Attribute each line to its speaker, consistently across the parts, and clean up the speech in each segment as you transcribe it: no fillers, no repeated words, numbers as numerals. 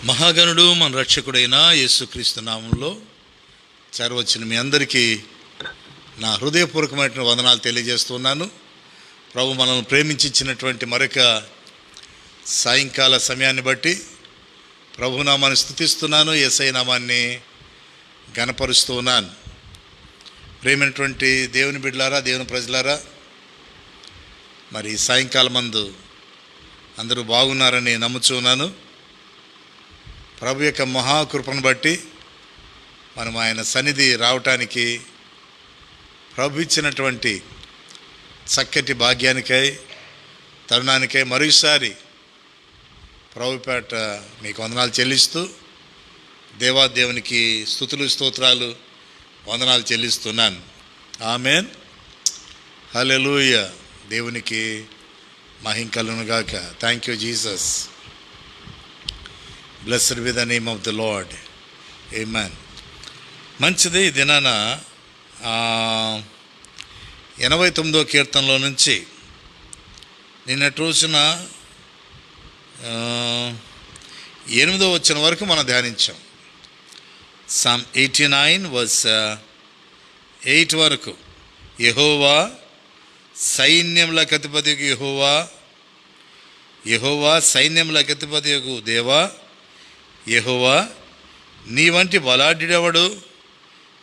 Speaker 1: మహాగణుడు మన రక్షకుడైన యేసుక్రీస్తు నామంలో చేరవచ్చిన మీ అందరికీ నా హృదయపూర్వకమైన వందనాలు తెలియజేస్తున్నాను. ప్రభు మనల్ని ప్రేమించినటువంటి మరొక సాయంకాల సమయాన్ని బట్టి ప్రభునామాన్ని స్తుతిస్తున్నాను, యేసయ్య నామాన్ని ఘనపరుస్తూ ఉన్నాను. ప్రేమైనటువంటి దేవుని బిడ్డలారా, దేవుని ప్రజలారా, మరి సాయంకాలం మందు అందరూ బాగున్నారని నమ్ముచున్నాను. ప్రభు యొక్క మహాకృపను బట్టి మనం ఆయన సన్నిధి రావటానికి ప్రభు ఇచ్చినటువంటి చక్కటి భాగ్యానికై తరుణానికై మరోసారి ప్రభుపేట మీకు వందనాలు చెల్లిస్తూ దేవాదేవునికి స్తుతులు స్తోత్రాలు వందనాలు చెల్లిస్తున్నాను. ఆమేన్, హల్లెలూయా. దేవునికి మహిమ కలుగును గాక. Thank you Jesus. Blessed be the name of the Lord. Amen. మంచిది. ఈ దినాన 89వ కీర్తనలో నుంచి నిన్నటి రోజున 8వ వచనం వరకు మనం ధ్యానించాం. Psalm 89 verse 8 వరకు. యెహోవా సైన్యములకు అధిపతియగు యెహోవా, యెహోవా సైన్యములకు అధిపతియగు దేవా, యెహోవా నీ వంటి బలాఢ్యుడెవడు?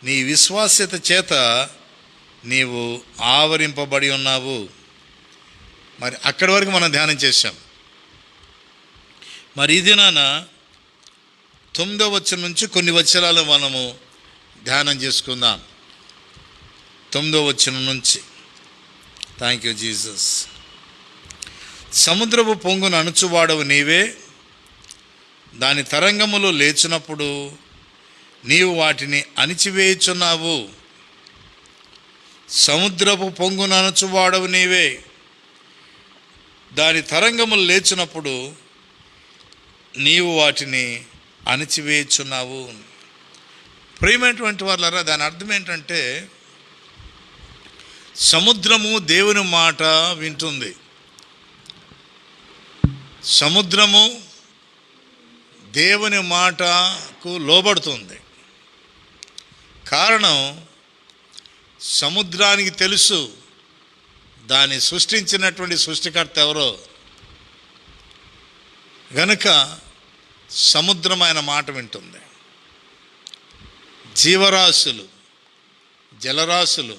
Speaker 1: నీ విశ్వాస్యత చేత నీవు ఆవరింపబడి ఉన్నావు. మరి అక్కడి వరకు మనం ధ్యానం చేశాం. మరి ఈ దినాన 9వ వచనం నుంచి కొన్ని వచనాలు మనము ధ్యానం చేసుకుందాం. 9వ వచనం నుంచి. Thank you Jesus. సముద్రపు పొంగును అణుచువాడవు నీవే, దాని తరంగములు లేచినప్పుడు నీవు వాటిని అణిచివేయుచున్నావు. సముద్రపు పొంగును అణుచువాడవు నీవే, దాని తరంగములు లేచినప్పుడు నీవు వాటిని అణిచివేయుచున్నావు. ప్రియమైనటువంటి వాళ్ళరా, దాని అర్థం ఏంటంటే సముద్రము దేవుని మాట వింటుంది. సముద్రము దేవుని మాటకు లోబడుతుంది. కారణం, సముద్రానికి తెలుసు దాన్ని సృష్టించినటువంటి సృష్టికర్త ఎవరో. గనుక సముద్రం ఆయన మాట వింటుంది. జీవరాశులు, జలరాశులు,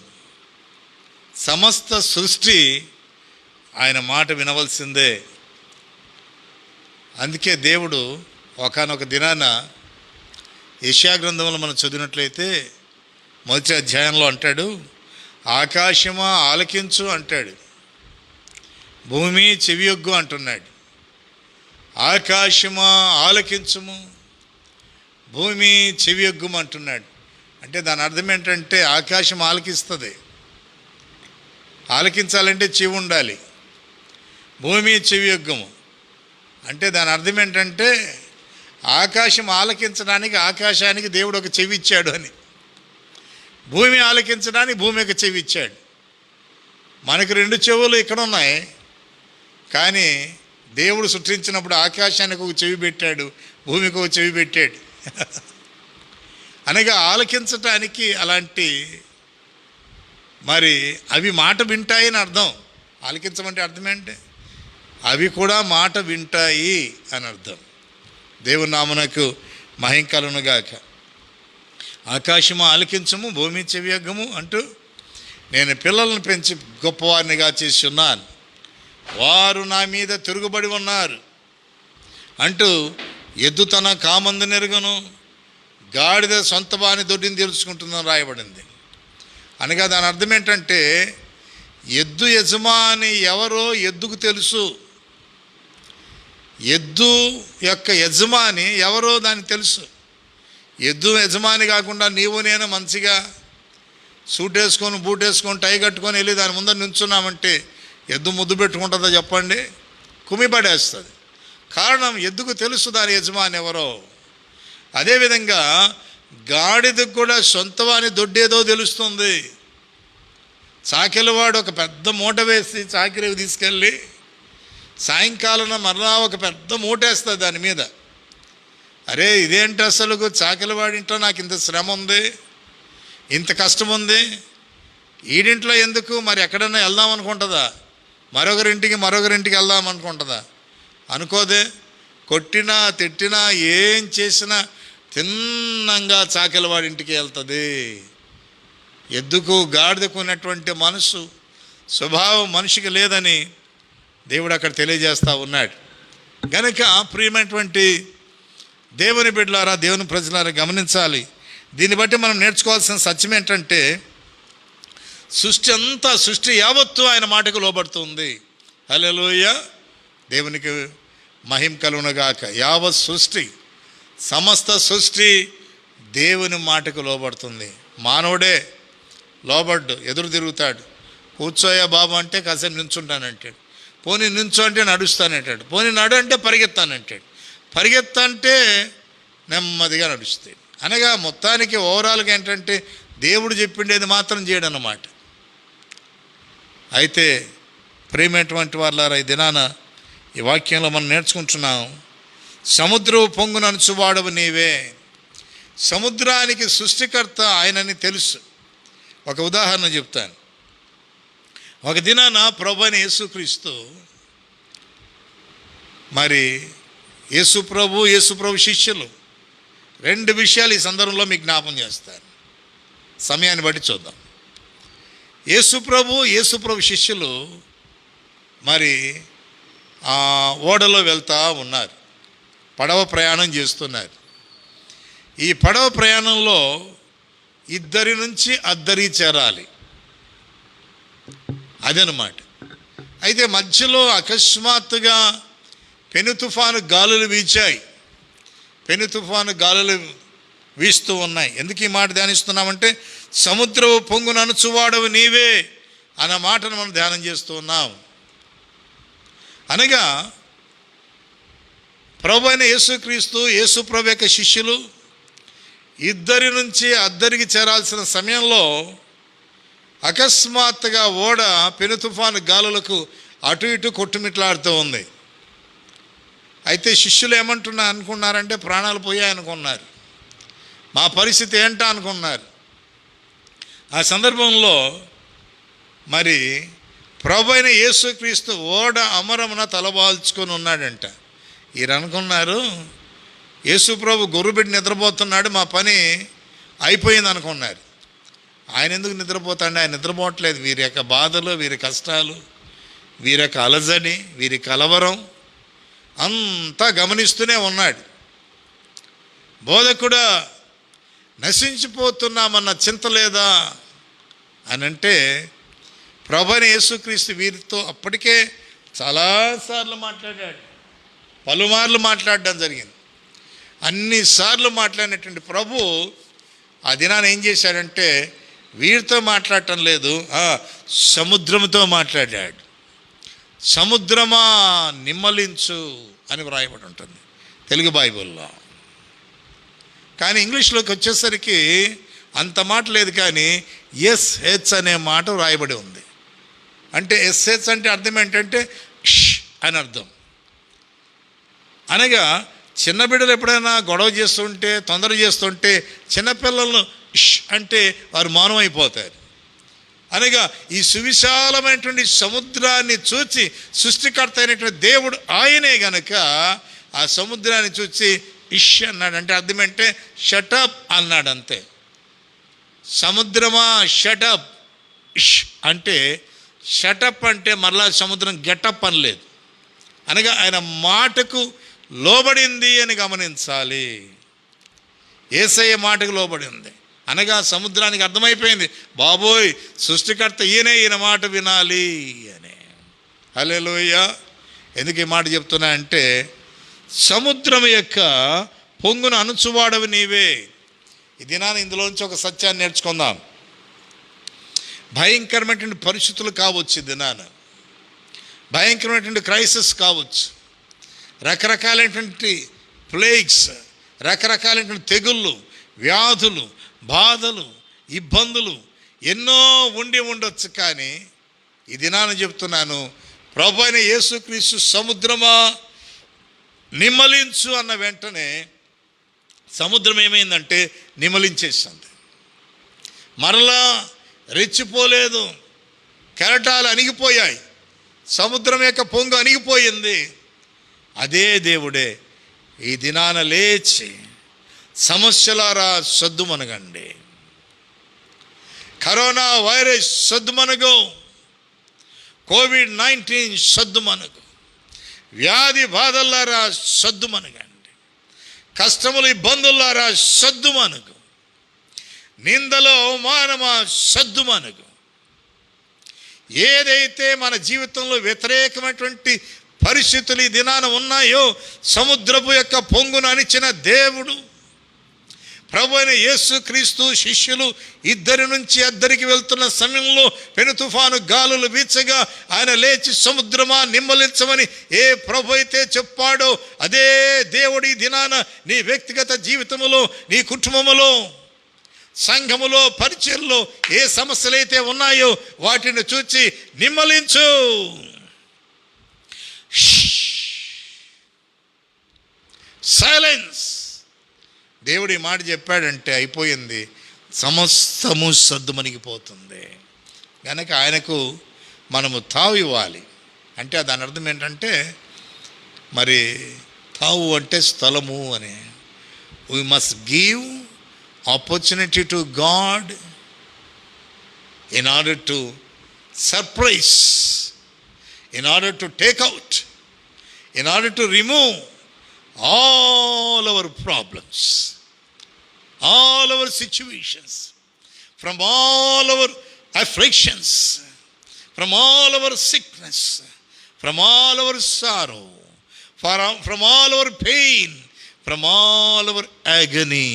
Speaker 1: సమస్త సృష్టి ఆయన మాట వినవలసిందే. అందుకే దేవుడు ఒకానొక దినాన యెషయా గ్రంథంలో మనం చదివినట్లయితే మొదటి అధ్యాయంలో అంటాడు, ఆకాశమా ఆలకించు అంటాడు, భూమి చెవియొగ్గు అంటున్నాడు. ఆకాశమా ఆలకించుము, భూమి చెవియొగ్గుము అంటున్నాడు. అంటే దాని అర్థం ఏంటంటే ఆకాశం ఆలకిస్తుంది. ఆలకించాలంటే చెవి ఉండాలి. భూమి చెవియొగ్గము అంటే దాని అర్థం ఏంటంటే ఆకాశం ఆలకించడానికి ఆకాశానికి దేవుడు ఒక చెవి ఇచ్చాడు అని, భూమి ఆలకించడానికి భూమి ఒక చెవి ఇచ్చాడు. మనకు 2 చెవులు ఇక్కడ ఉన్నాయి, కానీ దేవుడు సృష్టించినప్పుడు ఆకాశానికి ఒక చెవి పెట్టాడు, భూమికి ఒక చెవి పెట్టాడు. అనగా ఆలకించటానికి అలాంటి, మరి అవి మాట వింటాయి అని అర్థం. ఆలకించమంటే అర్థం ఏంటి? అవి కూడా మాట వింటాయి అని అర్థం. దేవుని నామమునకు మహిమ కలుగును గాక. ఆకాశము ఆలకించము, భూమి చెవియొగ్గము అంటూ నేను పిల్లలను పెంచి గొప్పవారినిగా చేసి ఉన్నాను, వారు నా మీద తిరుగుబడి ఉన్నారు అంటూ ఎద్దు తన కామందు నెరుగును, గాడిద సొంత వాని దొడ్డిని తెలుసుకుంటుందని రాయబడింది. అనగా దాని అర్థం ఏంటంటే ఎద్దు యజమాని ఎవరో ఎద్దుకు తెలుసు. ఎద్దు యొక్క యజమాని ఎవరో దానికి తెలుసు. ఎద్దు యజమాని కాకుండా నీవు నేను మంచిగా సూట్ వేసుకొని, బూట్ వేసుకొని, టై కట్టుకొని వెళ్ళి దాని ముందర నిల్చున్నామంటే ఎద్దు ముద్దు పెట్టుకుంటుందో చెప్పండి? కుమిపడేస్తుంది. కారణం, ఎద్దుకు తెలుసు దాని యజమాని ఎవరో. అదేవిధంగా గాడిదకు కూడా సొంతవాని దొడ్డేదో తెలుస్తుంది. చాకిలివాడు ఒక పెద్ద మూట వేసి చాకిలికి తీసుకెళ్ళి సాయంకాలం మరలా ఒక పెద్ద మూటేస్తుంది దాని మీద. అరే ఇదేంటి అసలు చాకలివాడింట్లో నాకు ఇంత శ్రమ ఉంది, ఇంత కష్టం ఉంది, ఈడింట్లో ఎందుకు, మరి ఎక్కడన్నా వెళ్దాం అనుకుంటుందా, మరొకరింటికి వెళ్దాం అనుకుంటుందా? అనుకోదే. కొట్టినా తిట్టినా ఏం చేసినా తిన్నంగా చాకలివాడింటికి వెళ్తుంది. ఎద్దుకు గాడిదకు ఉన్నటువంటి మనసు స్వభావం మనిషికి లేదని దేవుడు అక్కడ తెలియజేస్తూ ఉన్నాడు. కనుక ప్రియమైనటువంటి దేవుని బిడ్డలారా, దేవుని ప్రజలారా గమనించాలి. దీన్ని బట్టి మనం నేర్చుకోవాల్సిన సత్యం ఏంటంటే, సృష్టి యావత్తు ఆయన మాటకు లోబడుతుంది. హల్లెలూయా, దేవునికి మహిమ కలుగునుగాక. యావత్ సృష్టి, సమస్త సృష్టి దేవుని మాటకు లోబడుతుంది. మానవుడే లోబడ్డు, ఎదురు తిరుగుతాడు. కూర్చోయా బాబు అంటే కాసేపు నించుంటానంటాడు, పోనీ నించో అంటే నడుస్తానంటాడు, పోనీ నడు అంటే పరిగెత్తానంటాడు, పరిగెత్తంటే నెమ్మదిగా నడుస్తాడు. అనగా మొత్తానికి ఓవరాల్గా ఏంటంటే దేవుడు చెప్పిండేది మాత్రం చేయడు అన్నమాట. అయితే ప్రియమైనటువంటి వాళ్ళారా, ఈ దినాన ఈ వాక్యంలో మనం నేర్చుకుంటున్నాం, సముద్రపు పొంగున అణుచువాడవు నీవే. సముద్రానికి సృష్టికర్త ఆయనని తెలుసు. ఒక ఉదాహరణ చెప్తాను. ఒక దినాన ప్రభువైన యేసుక్రీస్తు, మరి యేసుప్రభు శిష్యులు, రెండు విషయాలు ఈ సందర్భంలో మీకు జ్ఞాపం చేస్తాను, సమయాన్ని బట్టి చూద్దాం. యేసుప్రభు శిష్యులు మరి ఓడలో వెళ్తూ ఉన్నారు, పడవ ప్రయాణం చేస్తున్నారు. ఈ పడవ ప్రయాణంలో ఇద్దరి నుంచి అద్దరి చేరాలి, అదనమాట. అయితే మధ్యలో అకస్మాత్తుగా పెను తుఫాను గాలులు వీచాయి, పెను తుఫాను గాలులు వీస్తూ ఉన్నాయి. ఎందుకు ఈ మాట ధ్యానిస్తున్నామంటే, సముద్రపు పొంగున అణుచువాడవు నీవే అన్న మాటను మనం ధ్యానం చేస్తూ ఉన్నాం. అనగా ప్రభు అయిన యేసుక్రీస్తు, యేసుప్రభు యొక్క శిష్యులు ఇద్దరి నుంచి అద్దరికి చేరాల్సిన సమయంలో అకస్మాత్తుగా ఓడ పెను తుఫాను గాలులకు అటు ఇటు కొట్టుమిట్లాడుతూ ఉంది. అయితే శిష్యులు అనుకున్నారంటే ప్రాణాలు పోయాయనుకున్నారు, మా పరిస్థితి ఏంటా అనుకున్నారు. ఆ సందర్భంలో మరి ప్రభు అయిన యేసుక్రీస్తు ఓడ అమరమున తలబాల్చుకొని ఉన్నాడంట. ఈయన అనుకున్నారు, యేసుప్రభు గొర్రెబిడ్డ నిద్రపోతున్నాడు, మా పని అయిపోయింది అనుకున్నారు. ఆయన ఎందుకు నిద్రపోతాడు? ఆయన నిద్రపోవట్లేదు. వీరి యొక్క బాధలు, వీరి కష్టాలు, వీరి యొక్క అలజడి, వీరి కలవరం అంతా గమనిస్తూనే ఉన్నాడు. బోధకుడా, నశించిపోతున్నామన్న చింత లేదా అని అంటే, ప్రభువైన యేసుక్రీస్తు వీరితో అప్పటికే చాలాసార్లు మాట్లాడాడు, పలుమార్లు మాట్లాడడం జరిగింది. అన్నిసార్లు మాట్లాడినటువంటి ప్రభు ఆ దినాన ఏం చేశాడంటే, వీరితో మాట్లాడటం లేదు, సముద్రంతో మాట్లాడాడు. సముద్రమా నిమ్మలించు అని వ్రాయబడి ఉంటుంది తెలుగు బైబిల్లో. కానీ ఇంగ్లీష్లోకి వచ్చేసరికి అంత మాట లేదు, కానీ ఎస్హెచ్ అనే మాట వ్రాయబడి ఉంది. అంటే ఎస్హెచ్ అంటే అర్థం ఏంటంటే ష్ అని అర్థం. అనగా చిన్న బిడ్డలు ఎప్పుడైనా గొడవ చేస్తుంటే, తొందర చేస్తుంటే, చిన్నపిల్లలను ష్ అంటే వారు మౌనం అయిపోతారు. అనగా ఈ సువిశాలమైనటువంటి సముద్రాన్ని చూచి సృష్టికర్త అయినటువంటి దేవుడు ఆయనే గనక ఆ సముద్రాన్ని చూచి ఇష్ అన్నాడు. అంటే అర్థం ఏంటంటే షటప్ అన్నాడు, అంతే. సముద్రమా షటప్, ఇష్ అంటే షటప్ అంటే మరలా సముద్రం గెటప్ అని లేదు. అనగా ఆయన మాటకు లోబడింది అని గమనించాలి. యేసయ్య మాటకు లోబడింది అనగా సముద్రానికి అర్థమైపోయింది, బాబోయ్ సృష్టికర్త ఈయన మాట వినాలి అని. హల్లెలూయా. ఎందుకు ఈ మాట చెప్తున్నా అంటే, సముద్రం యొక్క పొంగున అణుచువాడవి నీవే. ఈ దినాన్ని ఇందులోంచి ఒక సత్యాన్ని నేర్చుకుందాం. భయంకరమైనటువంటి పరిస్థితులు కావచ్చు, దినాన భయంకరమైనటువంటి క్రైసిస్ కావచ్చు, రకరకాలైనటువంటి ప్లేగ్స్, రకరకాలైనటువంటి తెగుళ్ళు, వ్యాధులు, బాధలు, ఇబ్బందులు ఎన్నో ఉండొచ్చు. కానీ ఈ దినాన్ని చెప్తున్నాను, ప్రభు అయిన యేసుక్రీస్తు సముద్రమా నిమ్మలించు అన్న వెంటనే సముద్రం ఏమైందంటే నిమలించేసింది. మరలా రెచ్చిపోలేదు, కెరటాలు అణిగిపోయాయి, సముద్రం యొక్క పొంగు అణిగిపోయింది. అదే దేవుడే ఈ దినాన లేచి సమస్యలారా సద్దుమనగండి, కరోనా వైరస్ సద్దుమనగు, కోవిడ్-19 సద్దుమనగు, వ్యాధి బాధల్లారా సద్దుమనగండి, కష్టములు ఇబ్బందులారా సద్దుమనగు, నిందలో అవమానమా సద్దుమనగు. ఏదైతే మన జీవితంలో వ్యతిరేకమైనటువంటి పరిస్థితులు ఈ దినాన ఉన్నాయో, సముద్రపు యొక్క పొంగును అణిచిన దేవుడు ప్రభు అయిన యేసుక్రీస్తు శిష్యులు ఇద్దరి నుంచి అద్దరికి వెళ్తున్న సమయంలో పెను తుఫాను గాలులు వీచగా ఆయన లేచి సముద్రమా నిమ్మలించమని ఏ ప్రభు అయితే చెప్పాడో అదే దేవుడి దినాన నీ వ్యక్తిగత జీవితములో, నీ కుటుంబములో, సంఘములో, పరిచర్లో ఏ సమస్యలు అయితే ఉన్నాయో వాటిని చూచి నిమ్మలించు. సైలెన్స్. దేవుడు ఈ మాట చెప్పాడంటే అయిపోయింది, సమస్తము సద్దుమణిగిపోతుంది. కనుక ఆయనకు మనము తావు ఇవ్వాలి. అంటే దాని అర్థం ఏంటంటే, మరి తావు అంటే స్థలము అని. We must give opportunity to God in order to surprise, in order to take out, in order to remove all our problems, all our situations, from all our afflictions, from all our sickness, from all our sorrow, from all our pain, from all our agony.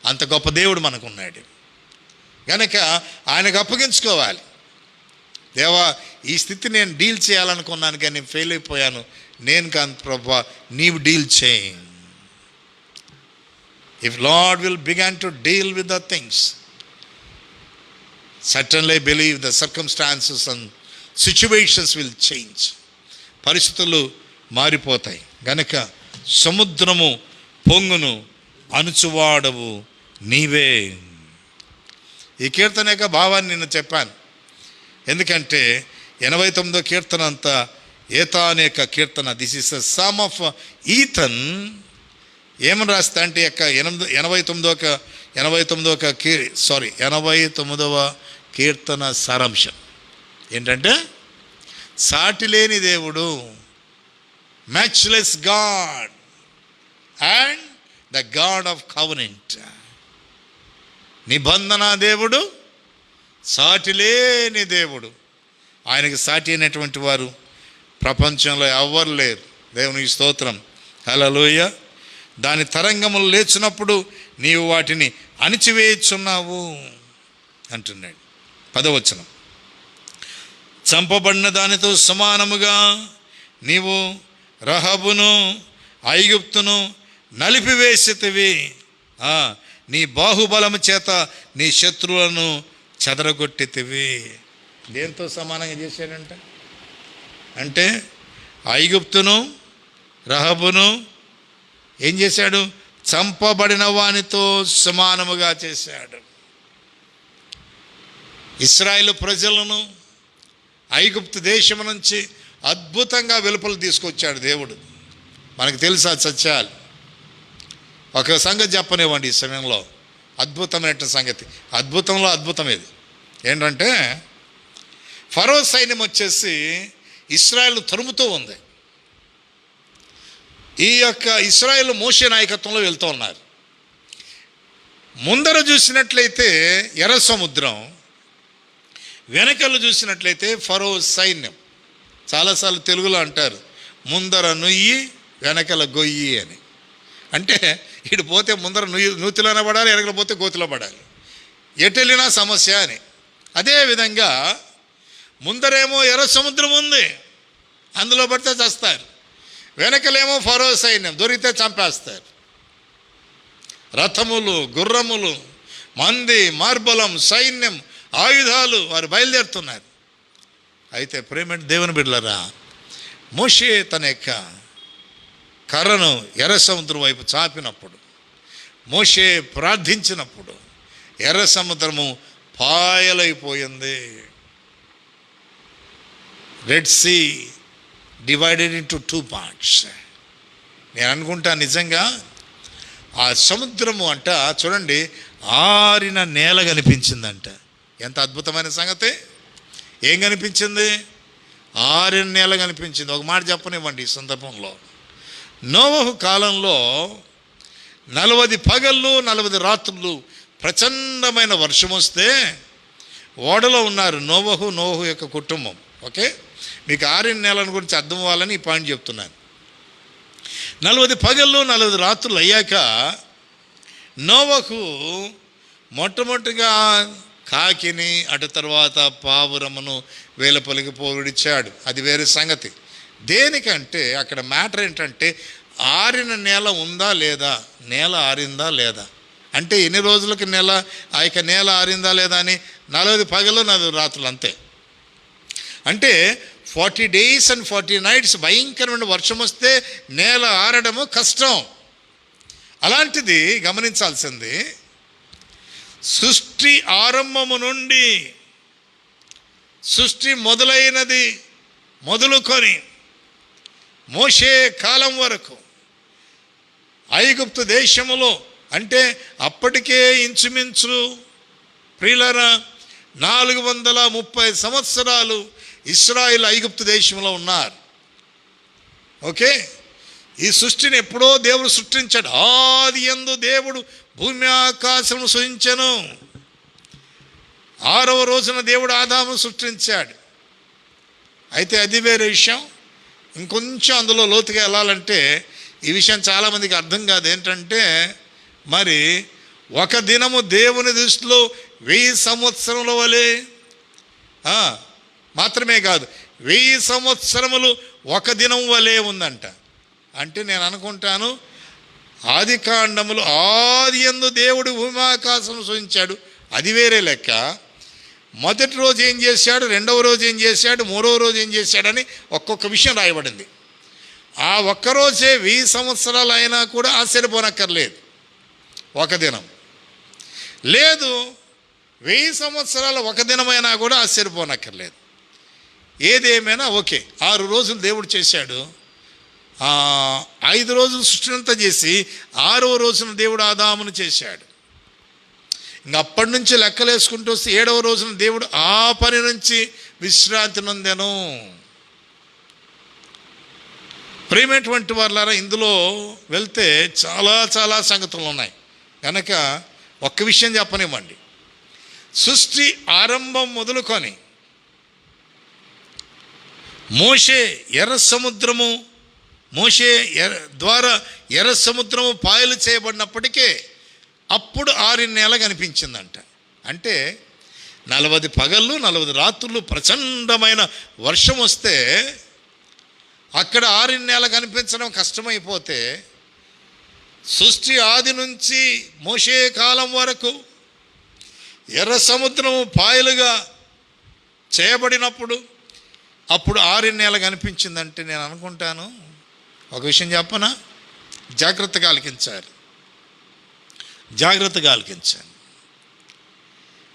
Speaker 1: అంత గొప్ప దేవుడు మనకున్నాడు. కనుక ఆయనకు అప్పగించుకోవాలి. దేవా, ఈ స్థితి నేను deal చేయాలనుకున్నాను కానీ నేను ఫెయిల్ అయిపోయాను, నేను కాదు ప్రభా, నీవు డీల్ చేయి. If lord will began to deal with the things, certainly believe the circumstances and situations will change. పరిస్థితులు మారిపోతాయి. గనక సముద్రము పొంగును అణుచువాడవు నీవే. ఈ కీర్తన యొక్క భావాన్ని నేను చెప్పాను. ఎందుకంటే 89వ కీర్తన అంతా ఏతాన్ యొక్క కీర్తన. This is the psalm of Ethan. ఏమని రాస్తా అంటే 89వ కీర్తన సారాంశం ఏంటంటే, సాటి లేని దేవుడు, matchless God and the God of covenant. నిబంధన దేవుడు, సాటి లేని దేవుడు. ఆయనకి సాటి అయినటువంటి వారు ప్రపంచంలో ఎవ్వరు లేరు. దేవునికి స్తోత్రం, హల్లెలూయ. దాని తరంగములు లేచినప్పుడు నీవు వాటిని అణిచివేయుచున్నావు అంటున్నాడు. 10వ వచనం, చంపబడిన దానితో సమానముగా నీవు రహబును ఐగుప్తును నలిపివేసితివి. నీ బాహుబలము చేత నీ శత్రువులను చెదరగొట్టితివి. దేంతో సమానంగా చేశాడంట అంటే, ఐగుప్తును రహబును ఏం చేశాడు? చంపబడిన వానితో సమానముగా చేశాడు. ఇశ్రాయేలు ప్రజలను ఐగుప్తు దేశం నుంచి అద్భుతంగా వెలుపల తీసుకొచ్చాడు దేవుడు. మనకు తెలుసా సత్యాలు. ఒక సంగతి చెప్పనివ్వండి ఈ సమయంలో, అద్భుతమైన సంగతి. అద్భుతంలో అద్భుతం ఇది ఏంటంటే, ఫరో సైన్యం వచ్చేసి ఇశ్రాయేలు తరుముతూ ఉంది. ఈ యొక్క ఇశ్రాయేలు మోషే నాయకత్వంలో వెళ్తూ ఉన్నారు. ముందర చూసినట్లయితే ఎర్ర సముద్రం, వెనకలు చూసినట్లయితే ఫరో సైన్యం. చాలాసార్లు తెలుగులో అంటారు, ముందర నుయ్యి వెనకల గొయ్యి అని. అంటే ఇటు పోతే ముందర నూతిలోనే పడాలి, వెనకల పోతే గోతిలో పడాలి, ఎటు వెళ్ళినా సమస్య అని. అదేవిధంగా ముందరేమో ఎర్ర సముద్రం ఉంది, అందులో పడితే చస్తారు. వెనకలేమో ఫరో సైన్యం, దొరికితే చంపేస్తారు. రథములు, గుర్రములు, మంది, మార్బలం, సైన్యం, ఆయుధాలు, వారు బయలుదేరుతున్నారు. అయితే ప్రేమ దేవుని బిడ్డలారా, మోషే తన యొక్క కర్రను ఎర్ర సముద్రం వైపు చాపినప్పుడు, మోషే ప్రార్థించినప్పుడు ఎర్ర సముద్రము పాయలైపోయింది. Red sea divided into 2 parts. నేను అనుకుంటా నిజంగా ఆ సముద్రము అంట చూడండి ఆరిన నేల కనిపించిందంట. ఎంత అద్భుతమైన సంగతి! ఏం కనిపించింది? ఆరిన నేల కనిపించింది. ఒక మాట చెప్పనివ్వండి ఈ సందర్భంలో. నోవహు కాలంలో 40 పగళ్ళు 40 రాత్రులు ప్రచండమైన వర్షం వస్తే ఓడలో ఉన్నారు నోవహు యొక్క కుటుంబం. ఓకే, మీకు ఆరిన నేలను గురించి అర్థం అవ్వాలని ఈ పాయింట్ చెప్తున్నాను. 40 పగళ్ళు 40 రాత్రులు అయ్యాక నోవహు మొట్టమొదటిగా కాకిని, అటు తర్వాత పావురమును వేలపలికి పోవిడిచాడు. అది వేరే సంగతి. దేనికంటే అక్కడ మ్యాటర్ ఏంటంటే ఆరిన నేల ఉందా లేదా, నేల ఆరిందా లేదా, అంటే ఎన్ని రోజులకి ఆ యొక్క నేల ఆరిందా లేదా అని 40 పగలు 40 రాత్రులు అంతే. అంటే 40 days and 40 nights భయంకరమైన వర్షం వస్తే నేల ఆరడము కష్టం. అలాంటిది గమనించాల్సింది, సృష్టి ఆరంభము నుండి సృష్టి మొదలైనది మొదలుకొని మోషే కాలం వరకు ఐగుప్తు దేశములో, అంటే అప్పటికే ఇంచుమించు ప్రియులారా 430 సంవత్సరాలు ఇశ్రాయేలు ఐగుప్తు దేశంలో ఉన్నారు. ఓకే, ఈ సృష్టిని ఎప్పుడో దేవుడు సృష్టించాడు. ఆది యందు దేవుడు భూమి ఆకాశము సృజించెను. 6వ రోజున దేవుడు ఆదామును సృష్టించాడు. అయితే అది వేరే విషయం. ఇంకొంచెం అందులో లోతుగా వెళ్ళాలంటే ఈ విషయం చాలామందికి అర్థం కాదు. ఏంటంటే మరి ఒక దినము దేవుని దృష్టిలో 1000 సంవత్సరముల వలె మాత్రమే కాదు, 1000 సంవత్సరములు ఒక దినం వలె ఉందంట. అంటే నేను అనుకుంటాను ఆది కాండములు ఆది యందు దేవుడు భూమాకాశం సృజించాడు, అది వేరే లెక్క. మొదటి రోజు ఏం చేశాడు, రెండవ రోజు ఏం చేశాడు, మూడవ రోజు ఏం చేశాడని ఒక్కొక్క విషయం రాయబడింది. ఆ ఒక్కరోజే 1000 సంవత్సరాలు అయినా కూడా ఆశ్చర్యపోనక్కర్లేదు. ఒక దినం లేదు, 1000 సంవత్సరాల ఒక దినమైనా కూడా ఆశ్చర్యపోనక్కర్లేదు. ఏదేమైనా ఓకే, 6 రోజులు దేవుడు చేశాడు. 5 రోజులు సృష్టినంతా చేసి 6వ రోజున దేవుడు ఆదామును చేశాడు. ఇంక అప్పటి నుంచి లెక్కలేసుకుంటూ వస్తే 7వ రోజున దేవుడు ఆ పని నుంచి విశ్రాంతి నొందెను. ప్రియమైనటువంటి వారులారా, ఇందులో వెళ్తే చాలా చాలా సంగతులు ఉన్నాయి కనుక ఒక్క విషయం చెప్పనివ్వండి. సృష్టి ఆరంభం మొదలుకొని మోషే ద్వారా ఎర్ర సముద్రము పాయలు చేయబడినప్పటికే అప్పుడు 6 నెలలు కనిపించిందంట. అంటే 40 పగళ్ళు 40 రాత్రులు ప్రచండమైన వర్షం వస్తే అక్కడ 6 నెలలు కనిపించడం కష్టమైపోతే సృష్టి ఆది నుంచి మోషే కాలం వరకు ఎర్ర సముద్రము పాయలుగా చేయబడినప్పుడు అప్పుడు 6 నెలలు కనిపించిందంటే నేను అనుకుంటాను ఒక విషయం చెప్పనా, జాగ్రత్తగా ఆలకించాను.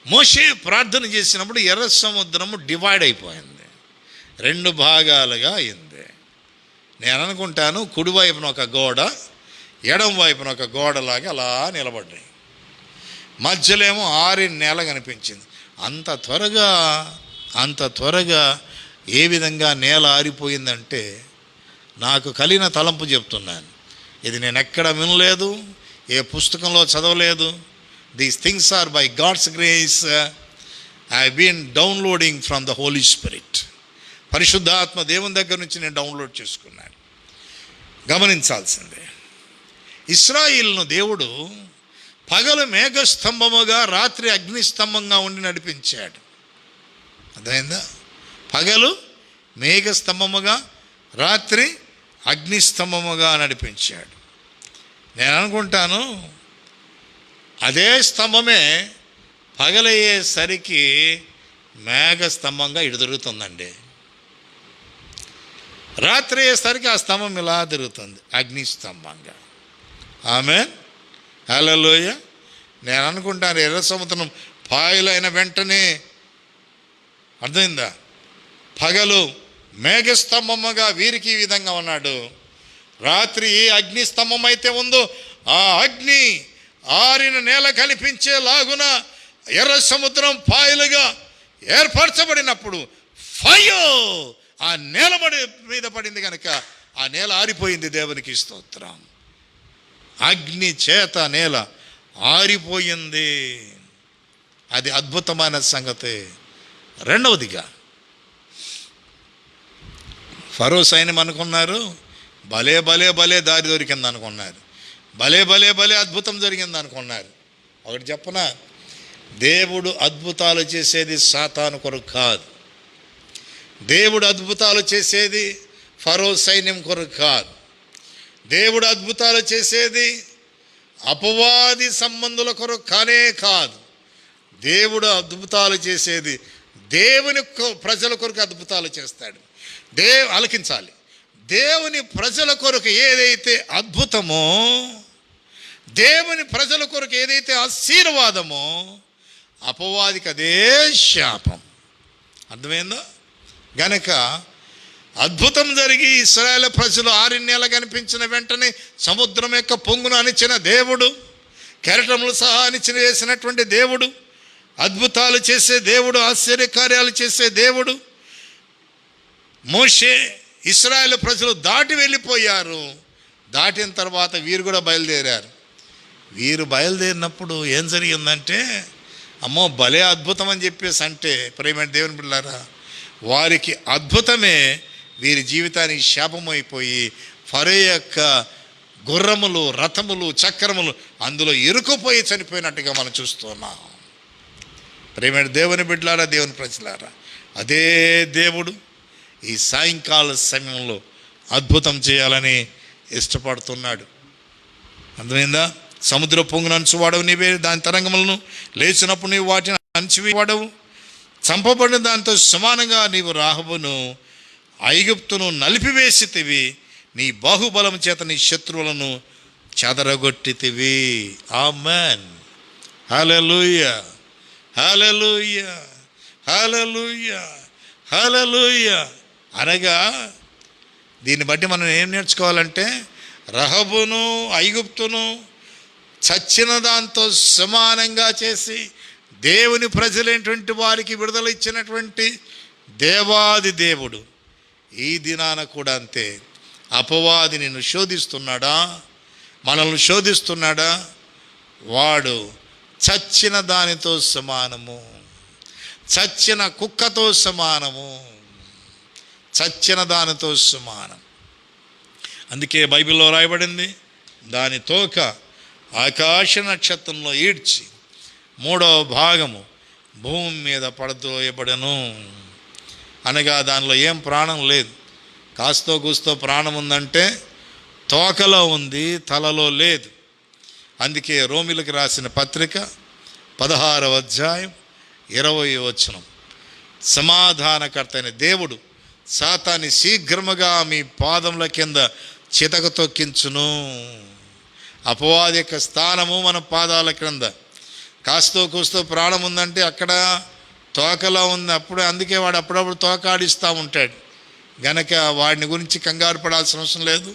Speaker 1: మోషే ప్రార్థన చేసినప్పుడు ఎర్ర సముద్రము డివైడ్ అయిపోయింది, 2 భాగాలుగా అయింది. నేను అనుకుంటాను కుడివైపున ఒక గోడ, ఎడం వైపున ఒక గోడలాగా అలా నిలబడ్డాయి. మధ్యలో ఏమో 6 నెలలు కనిపించింది. అంత త్వరగా ఏ విధంగా నేల ఆరిపోయిందంటే నాకు కలిగిన తలంపు చెప్తున్నాను. ఇది నేను ఎక్కడ వినలేదు, ఏ పుస్తకంలో చదవలేదు. These things are by God's grace. I been downloading from the Holy Spirit. పరిశుద్ధాత్మ దేవుని దగ్గర నుంచి నేను డౌన్లోడ్ చేసుకున్నాను. గమనించాల్సిందే, ఇశ్రాయేలును దేవుడు పగలు మేఘస్తంభముగా రాత్రి అగ్నిస్తంభంగా ఉండి నడిపించాడు. అర్థమైందా? పగలు మేఘస్తంభముగా రాత్రి అగ్నిస్తంభముగా నడిపించాడు. నేను అనుకుంటాను అదే స్తంభమే పగలయ్యేసరికి మేఘస్తంభంగా ఎదురుగుతుందండి. రాత్రి అయ్యేసరికి ఆ స్తంభం ఇలా తిరుగుతుంది, అగ్నిస్తంభంగా. ఆమేన్, హల్లెలూయా. నేను అనుకుంటాను ఎర్ర సముద్రం పాయలైన వెంటనే, అర్థమైందా, పగలు మేఘస్తంభముగా వీరికి ఈ విధంగా ఉన్నాడు, రాత్రి ఏ అగ్ని స్తంభం అయితే ఉందో ఆ అగ్ని ఆరిన నేల కనిపించేలాగున ఎర్ర సముద్రం పాయలుగా ఏర్పరచబడినప్పుడు ఫైర్ ఆ నేల మీద పడింది కనుక ఆ నేల ఆరిపోయింది. దేవునికి స్తోత్రం. అగ్ని చేత నేల ఆరిపోయింది. అది అద్భుతమైన సంగతి. రెండవదిగా ఫరో సైన్యం అనుకున్నారు భలే భలే భలే దారి దొరికింది అనుకున్నారు, భలే భలే భలే అద్భుతం జరిగింది అనుకున్నారు. ఒకటి చెప్పనా, దేవుడు అద్భుతాలు చేసేది సాతాను కొరకు కాదు. దేవుడు అద్భుతాలు చేసేది ఫరో సైన్యం కొరకు కాదు. దేవుడు అద్భుతాలు చేసేది అపవాది సంబంధుల కొరకు కానే కాదు. దేవుడు అద్భుతాలు చేసేది దేవుని ప్రజల కొరకు అద్భుతాలు చేస్తాడు. ఆలకించాలి. దేవుని ప్రజల కొరకు ఏదైతే అద్భుతమో, దేవుని ప్రజల కొరకు ఏదైతే ఆశీర్వాదమో, అపవాదికి అదే శాపం. అర్థమైందో? గనక అద్భుతం జరిగి ఇశ్రాయేలు ప్రజలు 6 నెలలు కనిపించిన వెంటనే సముద్రం యొక్క పొంగును అణిచిన దేవుడు, కెరటములు సహా అణిచి వేసినటువంటి దేవుడు, అద్భుతాలు చేసే దేవుడు, ఆశ్చర్యకార్యాలు చేసే దేవుడు. మోషే ఇశ్రాయేలు ప్రజలు దాటి వెళ్ళిపోయారు. దాటిన తర్వాత వీరు కూడా బయలుదేరారు. వీరు బయలుదేరినప్పుడు ఏం జరిగిందంటే, అమ్మో భలే అద్భుతం అని చెప్పేసి అంటే, ప్రియమైన దేవుని బిడ్డలారా, వారికి అద్భుతమే వీరి జీవితానికి శాపమైపోయి ఫరో యొక్క గుర్రములు, రథములు, చక్రములు అందులో ఇరుకుపోయి చనిపోయినట్టుగా మనం చూస్తున్నాం. ప్రియమైన దేవుని బిడ్డలారా, దేవుని ప్రజలారా, అదే దేవుడు ఈ సాయంకాల సమయంలో అద్భుతం చేయాలని ఇష్టపడుతున్నాడు. అర్థమైందా? సముద్ర పొంగును అంచువాడవు నీవే, దాని తరంగములను లేచినప్పుడు నీవు వాటిని అంచివాడవు. చంపబడిన దాంతో సమానంగా నీవు రాహబును ఐగుప్తును నలిపివేసితివి, నీ బాహుబలం చేత నీ శత్రువులను చెదరగొట్టితివి. ఆమేన్, హల్లెలూయా, హల్లెలూయా, హల్లెలూయా, హల్లెలూయా. అనగా దీన్ని బట్టి మనం ఏం నేర్చుకోవాలంటే, రహబును ఐగుప్తును చచ్చిన దాంతో సమానంగా చేసి దేవుని ప్రజలైనటువంటి వారికి విడుదల ఇచ్చినటువంటి దేవాది దేవుడు ఈ దినాన కూడా అంతే. అపవాది నిన్ను శోధిస్తున్నాడా, మనల్ని శోధిస్తున్నాడా, వాడు చచ్చిన దానితో సమానము, చచ్చిన కుక్కతో సమానము, చచ్చిన దానితో సమానం. అందుకే బైబిల్లో రాయబడింది, దాని తోక ఆకాశ నక్షత్రంలో ఈడ్చి 3వ భాగము భూమి మీద పడదోయబడను. అనగా దానిలో ఏం ప్రాణం లేదు. కాస్తో కూస్తో ప్రాణం ఉందంటే తోకలో ఉంది, తలలో లేదు. అందుకే రోమిలకు రాసిన పత్రిక 16వ అధ్యాయం 20వ వచనం, సమాధానకర్త అయిన దేవుడు సాతాన్ని శీఘ్రముగా మీ పాదముల కింద చితక తొక్కించును. అపవాది యొక్క స్థానము మన పాదాల క్రింద. కాస్తో కూస్తో ప్రాణం ఉందంటే అక్కడ తోకలో ఉంది. అందుకే వాడు అప్పుడప్పుడు తోక ఆడిస్తూ ఉంటాడు. గనక వాడిని గురించి కంగారు పడాల్సిన అవసరం లేదు.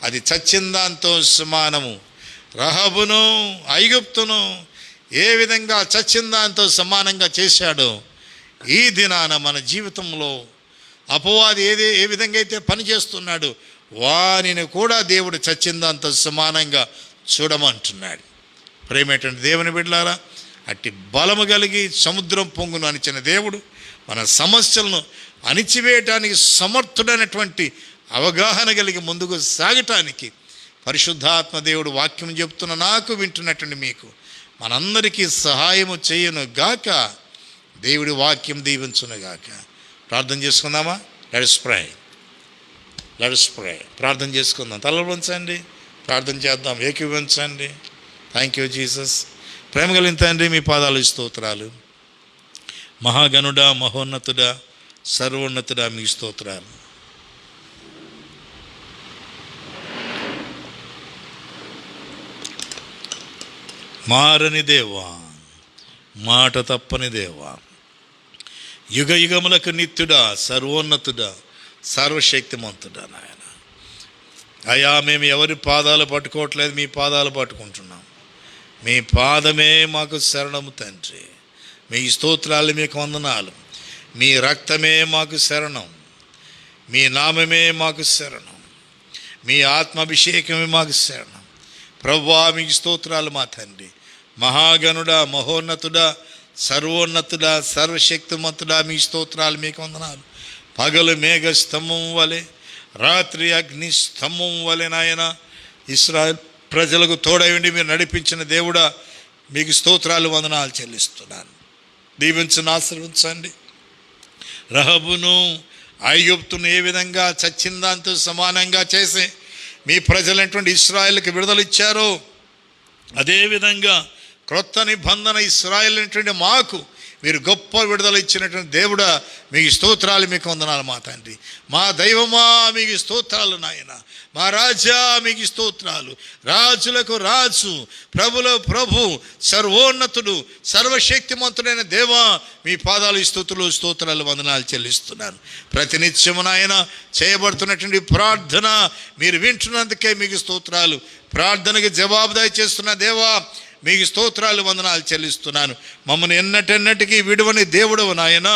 Speaker 1: అది చచ్చిన దాంతో సమానము. రహబును ఐగుప్తును ఏ విధంగా చచ్చిన దాంతో సమానంగా చేశాడో, ఈ దినాన మన జీవితంలో అపవాది ఏ విధంగా అయితే పనిచేస్తున్నాడు, వానిని కూడా దేవుడు చచ్చిన దాంతో సమానంగా చూడమంటున్నాడు. ప్రేమేటువంటి దేవుని బిడ్డలారా, అట్టి బలము కలిగి సముద్రం పొంగును అణిచిన దేవుడు మన సమస్యలను అణిచివేయటానికి సమర్థుడైనటువంటి అవగాహన కలిగి ముందుకు సాగటానికి పరిశుద్ధాత్మ దేవుడు వాక్యం చెప్తున్న నాకు, వింటున్నటువంటి మీకు, మనందరికీ సహాయము చేయను గాక. దేవుడి వాక్యం దీవించును గాక. ప్రార్థన చేసుకుందామా? Let's pray. ప్రార్థన చేసుకుందాం. తలలు వంచండి, ప్రార్థన చేద్దాం, ఏకీభవించండి. Thank you Jesus. ప్రేమ కలిగిన తండ్రి, మీ పాదాలు స్తోత్రాలు. మహాగణుడా, మహోన్నతుడా, సర్వోన్నతుడా, మీ స్తోత్రాలు. మారని దేవా, మాట తప్పని దేవా, యుగ యుగములకు నిత్యుడా, సర్వోన్నతుడా, సర్వశక్తిమంతుడా నాయన. అయ్యా, మేము ఎవరి పాదాలు పట్టుకోవట్లేదు, మీ పాదాలు పట్టుకుంటున్నాం. మీ పాదమే మాకు శరణము తండ్రి. మీ స్తోత్రాలు, మీకు వందనాలు. మీ రక్తమే మాకు శరణం, మీ నామమే మాకు శరణం, మీ ఆత్మాభిషేకమే మాకు శరణం. ప్రభువా, మీకు స్తోత్రాలు మా తండ్రి. మహాగణుడా, మహోన్నతుడా, సర్వోన్నతుడా, సర్వశక్తిమంతుడా, మీ స్తోత్రాలు, మీకు వందనాలు. పగలు మేఘ స్తంభం వలె, రాత్రి అగ్ని స్తంభం వలె నాయన ఇశ్రాయేల్ ప్రజలకు తోడైండి మీరు నడిపించిన దేవుడా, మీకు స్తోత్రాలు, వందనాలు చెల్లిస్తున్నాను. దీవించను, ఆశీర్వదించండి. రహబును, ఐగుప్తును ఏ విధంగా చచ్చిన దాంతో సమానంగా చేసి మీ ప్రజలైనటువంటి ఇశ్రాయేల్కి విడుదల ఇచ్చారో, అదేవిధంగా క్రొత్త నిబంధన ఇశ్రాయేల్ అయినటువంటి మాకు మీరు గొప్ప విడుదల ఇచ్చినటువంటి దేవుడా, మీకు స్తోత్రాలు, మీకు వందనాలు మా తండ్రి. మా దైవమా, మీకు స్తోత్రాలు నాయన. మా రాజా, మీకు స్తోత్రాలు. రాజులకు రాజు, ప్రభుల ప్రభు, సర్వోన్నతుడు, సర్వశక్తిమంతుడైన దేవా, మీ పాదాలు స్తుతులు, స్తోత్రాలు, వందనాలు చెల్లిస్తున్నాను. ప్రతినిత్యము నాయన చేయబడుతున్నటువంటి ప్రార్థన మీరు వింటున్నందుకే మీకు స్తోత్రాలు. ప్రార్థనకి జవాబుదాయి చేస్తున్న దేవా, మీకు స్తోత్రాలు, వందనాలు చెల్లిస్తున్నాను. మమ్మల్ని ఎన్నటెన్నటికీ విడువని దేవుడవు నాయన,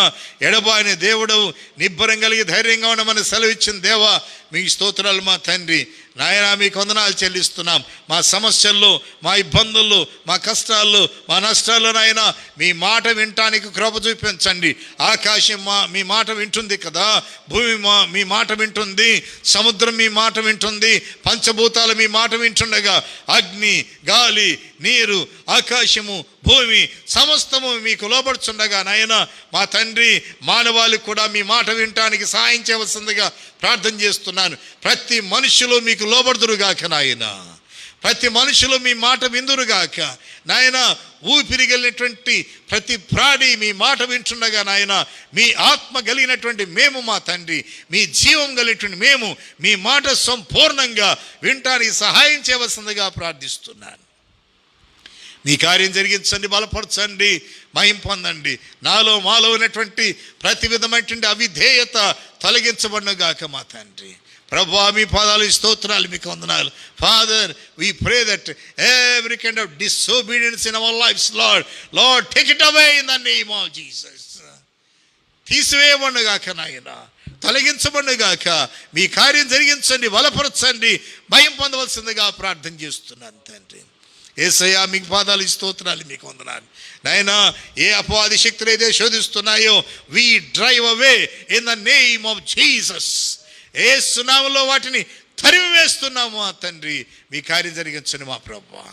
Speaker 1: ఎడబాయని దేవుడవు, నిబ్బరం కలిగి ధైర్యంగా ఉండమని సెలవిచ్చిన దేవా, మీకు స్తోత్రాలు మా తండ్రి. నాయన, మీకు వందనాలు చెల్లిస్తున్నాం. మా సమస్యల్లో, మా ఇబ్బందుల్లో, మా కష్టాల్లో, మా నష్టాల్లో నాయన మీ మాట వినటానికి కృప చూపించండి. ఆకాశం మీ మాట వింటుంది కదా, భూమి మీ మాట వింటుంది, సముద్రం మీ మాట వింటుంది, పంచభూతాలు మీ మాట వింటుండగా అగ్ని, గాలి, నీరు, ఆకాశము, భూమి సమస్తము మీకు లోబడుచుండగా నాయన మా తండ్రి, మానవాళికి కూడా మీ మాట వినటానికి సహాయం చేయవలసిందిగా ప్రార్థన చేస్తున్నాను. ప్రతి మనుషులు మీకు లోబడుదురుగాక నాయన, ప్రతి మనుషులు మీ మాట విందురుగాక నాయన. ఊపిరిగలిగినటువంటి ప్రతి ప్రాణి మీ మాట వింటుండగా నాయన, మీ ఆత్మ కలిగినటువంటి మేము మా తండ్రి, మీ జీవం కలిగినటువంటి మేము మీ మాట సంపూర్ణంగా వినటానికి సహాయం చేయవలసిందిగా ప్రార్థిస్తున్నాను. మీ కార్యం జరిగించండి, బలపరచండి, మహిమ పొందండి. నాలో మాలో ఉన్నటువంటి ప్రతి విధమైనటువంటి అవిధేయత తొలగించబడునుగాక మా తండ్రి. ప్రభువా, మీ పాదాలు, స్తోత్రాలు, మీకు వందనాలు. Father, we pray that every kind of disobedience in our lives, Lord, take it away in the name of Jesus. తీసివేయబడునుగాక నాయన, తొలగించబడునుగాక. మీ కార్యం జరిగించండి, బలపరచండి, భయం పొందవలసిందిగా ప్రార్థన చేస్తున్నాను తండ్రి. యేసయ్యా, మీకు పాదాలు, స్తోత్రాలు, మీకు వందనాలు నాయన. ఏ అపవాది శక్తులు అయితే శోధిస్తున్నాయో we drive away in the name of Jesus. యేసు నామములో వాటిని తరిమి వేస్తున్నాము మా తండ్రి. మీ కార్యం జరిగించండి మా ప్రభువా.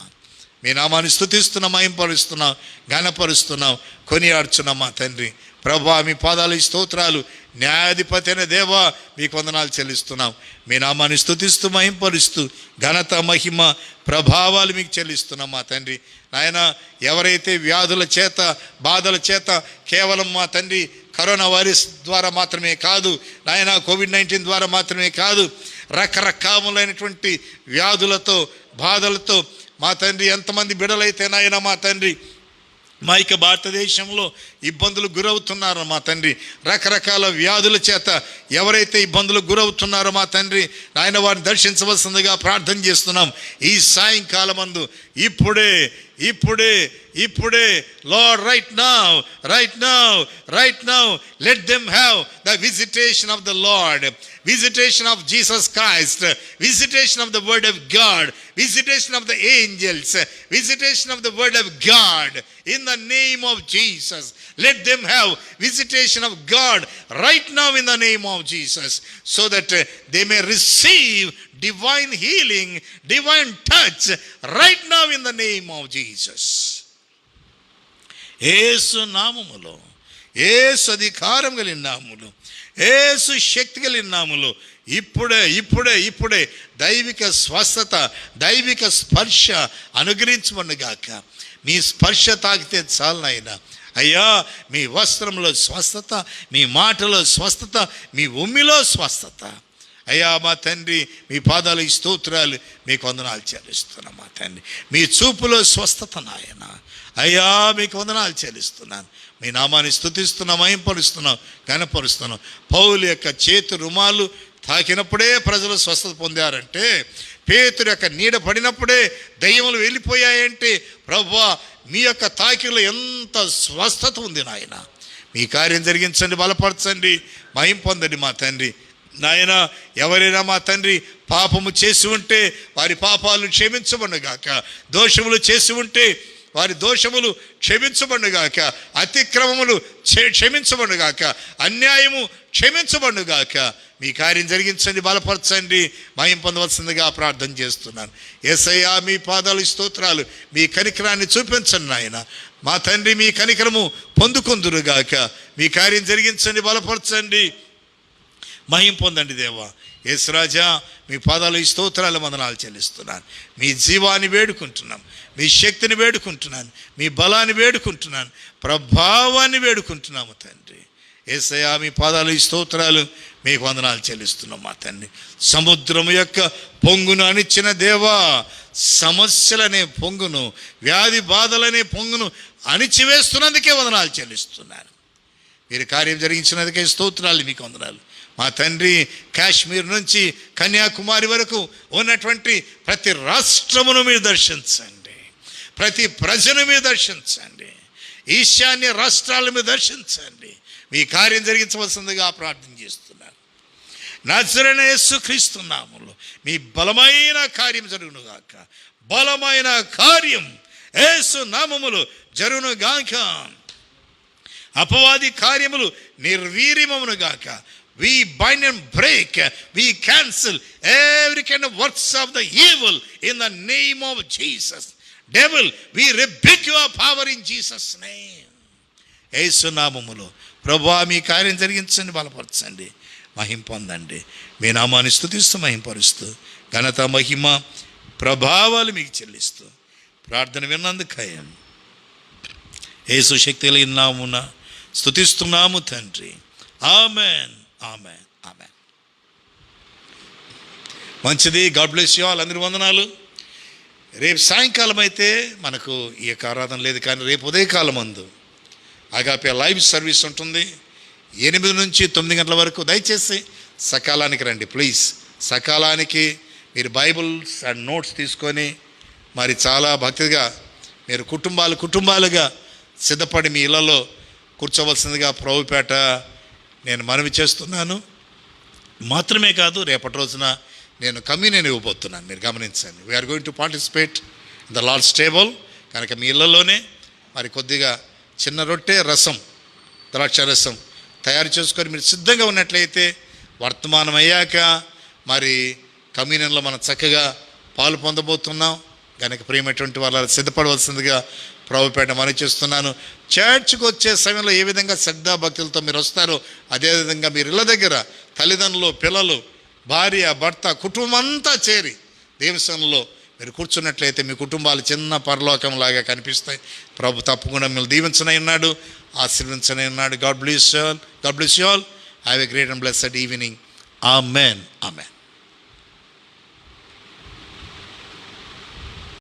Speaker 1: మీ నామాన్ని స్తుతిస్తున్నాం, మహింపరుస్తున్నాం, ఘనపరుస్తున్నాం, కొనియాడుచున్నాం మా తండ్రి. ప్రభువా, మీ పాదాలు, స్తోత్రాలు, న్యాయాధిపతి అయిన దేవా, మీకు వందనాలు చెల్లిస్తున్నాం. మీ నామాన్ని స్తుతిస్తూ, మహింపరుస్తూ, ఘనత, మహిమ, ప్రభావాలు మీకు చెల్లిస్తున్నాం మా తండ్రి. నాయన, ఎవరైతే వ్యాధుల చేత, బాధల చేత, కేవలం మా తండ్రి కరోనా వైరస్ ద్వారా మాత్రమే కాదు నాయన, కోవిడ్-19 ద్వారా మాత్రమే కాదు, రకరకాలైనటువంటి వ్యాధులతో, బాధలతో మా తండ్రి ఎంతమంది బిడ్డలైతే నాయన మా తండ్రి మా యొక్క భారతదేశంలో ఇబ్బందులు గురవుతున్నారో మా తండ్రి, రకరకాల వ్యాధుల చేత ఎవరైతే ఇబ్బందులకు గురవుతున్నారో మా తండ్రి నాయన, వారిని దర్శించవలసిందిగా ప్రార్థన చేస్తున్నాం. ఈ సాయంకాలమందు ఇప్పుడే ఇప్పుడే ఇప్పుడే Lord, right now let them have the visitation of the Lord, visitation of Jesus Christ, visitation of the word of God, visitation of the angels, visitation of the word of God in the name of Jesus. Let them have visitation of God right now in the name of Jesus, so that they may receive divine healing, divine touch right now in the name of Jesus. యేసు నామములో, యేసు అధికారం కలిగిన నామములో, యేసు శక్తి కలిగిన నామములో ఇప్పుడే ఇప్పుడే ఇప్పుడే దైవిక స్వస్థత, దైవిక స్పర్శ అనుగ్రహించమనుగాక. మీ స్పర్శ తాకితే చాలు నాయన. అయ్యా, మీ వస్త్రంలో స్వస్థత, మీ మాటలో స్వస్థత, మీ ఉమ్మిలో స్వస్థత. అయ్యా మా తండ్రి, మీ పాదాలు ఈ స్తోత్రాలు, మీకు వందనాలు చెల్లిస్తున్నాం మా తండ్రి. మీ చూపులో స్వస్థత నాయన. అయ్యా మీకు వందనాలు చెల్లిస్తున్నాను. మీ నామాన్ని స్తుతిస్తున్నాం, మహింపరుస్తున్నాం, ఘనపరుస్తున్నాం. పౌలు యొక్క చేతు రుమాలు తాకినప్పుడే ప్రజలు స్వస్థత పొందారంటే, పేతురు యొక్క నీడ పడినప్పుడే దయ్యములు వెళ్ళిపోయాయంటే, ప్రభువా మీ యొక్క తాకిలో ఎంత స్వస్థత ఉంది నాయన. మీ కార్యం జరిగించండి, బలపరచండి, మహిం పొందండి మా తండ్రి. నాయన ఎవరైనా మా తండ్రి పాపము చేసి ఉంటే వారి పాపాలు క్షమించబడుగాక, దోషములు చేసి ఉంటే వారి దోషములు క్షమించబడుగాక, అతిక్రమములు క్షమించబడుగాక, అన్యాయము క్షమించబడుగాక. మీ కార్యం జరిగించండి, బలపరచండి, మహిం పొందవలసిందిగా ప్రార్థన చేస్తున్నాను. యేసయ్యా మీ పాదాలు స్తోత్రాలు, మీ కనికరాన్ని చూపించండి నాయన. మా తండ్రి మీ కనికరము పొందుకొందురుగాక. మీ కార్యం జరిగించండి, బలపరచండి, మహిం పొందండి దేవా. యేసురాజా మీ పాదాలు ఈ స్తోత్రాలు, వందనాలు చెల్లిస్తున్నాను. మీ జీవాన్ని వేడుకుంటున్నాం, మీ శక్తిని వేడుకుంటున్నాను, మీ బలాన్ని వేడుకుంటున్నాను, ప్రభావాన్ని వేడుకుంటున్నాము తండ్రి. యేసయ్యా మీ పాదాలు ఈ స్తోత్రాలు, మీకు వందనాలు చెల్లిస్తున్నాం మా తండ్రి. సముద్రము యొక్క పొంగును అణిచిన దేవా, సమస్యలనే పొంగును, వ్యాధి బాధలనే పొంగును అణిచివేస్తున్నందుకే వందనాలు చెల్లిస్తున్నాను. మీరు కార్యం జరిగించినందుకే స్తోత్రాలు, మీకు వందనాలు మా తండ్రి. కాశ్మీర్ నుంచి కన్యాకుమారి వరకు ఉన్నటువంటి ప్రతి రాష్ట్రమును మీరు దర్శించండి, ప్రతి ప్రజను మీరు దర్శించండి, ఈశాన్య రాష్ట్రాలను మీరు దర్శించండి. మీ కార్యం జరిగించవలసిందిగా ప్రార్థన చేస్తున్నాను. నజరేయుడైన యేసుక్రీస్తు నామములో మీ బలమైన కార్యం జరుగునుగాక. బలమైన కార్యం యేసు నామములో జరుగునుగాక. అపవాది కార్యములు నిర్వీర్యమవునుగాక. We bind and break, we cancel every kind of works of the evil in the name of Jesus. Devil, we rebuke your power in Jesus' name. యేసు నామములో ప్రభువా మీ కార్యం జరిగించండి, బలపరచండి, మహిం పొందండి. మీ నామాన్ని స్తుతిస్తూ మహింపరుస్తూ ఘనత మహిమ ప్రభావాలు మీకు చెల్లిస్తూ ప్రార్థన విన్నందుకయం యేసు శక్తి కలిగిన నామమున స్తుతిస్తున్నాము తండ్రి. Amen, amen, amen. మంచిది. God bless you all. అందరి వందనాలు. రేపు సాయంకాలం అయితే మనకు ఈ యొక్క ఆరాధన లేదు, కానీ రేపు ఉదయకాలం అందు అగాపే లైవ్ సర్వీస్ ఉంటుంది. 8 నుంచి 9 గంటల వరకు. దయచేసి సకాలానికి రండి ప్లీజ్. సకాలానికి మీరు బైబుల్స్ అండ్ నోట్స్ తీసుకొని మరి చాలా భక్తిగా మీరు కుటుంబాలుగా సిద్ధపడి మీ ఇళ్లలో కూర్చోవలసిందిగా ప్రభుపేట నేను మనవి చేస్తున్నాను. మాత్రమే కాదు, రేపటి రోజున నేను కమ్యూనియన్ ఇవ్వబోతున్నాను, మీరు గమనించండి. We're going to participate in the Lord's table. కనుక మీ ఇళ్లలోనే మరి కొద్దిగా చిన్న రొట్టె, రసం, ద్రాక్ష రసం తయారు చేసుకొని మీరు సిద్ధంగా ఉన్నట్లయితే వర్తమానం అయ్యాక మరి కమ్యూనియన్లో మనం చక్కగా పాలు పొందబోతున్నాం. కనుక ప్రియమైనటువంటి వాళ్ళ సిద్ధపడవలసిందిగా ప్రభుపేట మనవి చేస్తున్నాను. చర్చ్కి వచ్చే సమయంలో ఏ విధంగా శ్రద్ధా భక్తులతో మీరు వస్తారో అదేవిధంగా మీరు ఇళ్ళ దగ్గర తల్లిదండ్రులు, పిల్లలు, భార్య, భర్త, కుటుంబం అంతా చేరి దేవస్థానంలో మీరు కూర్చున్నట్లయితే మీ కుటుంబాలు చిన్న పరలోకంలాగా కనిపిస్తాయి. ప్రభు తప్పకుండా మిమ్మల్ని దీవించనై ఉన్నాడు, ఆశీర్వించనై ఉన్నాడు. God bless you all. Have a great and blessed evening. Amen, amen.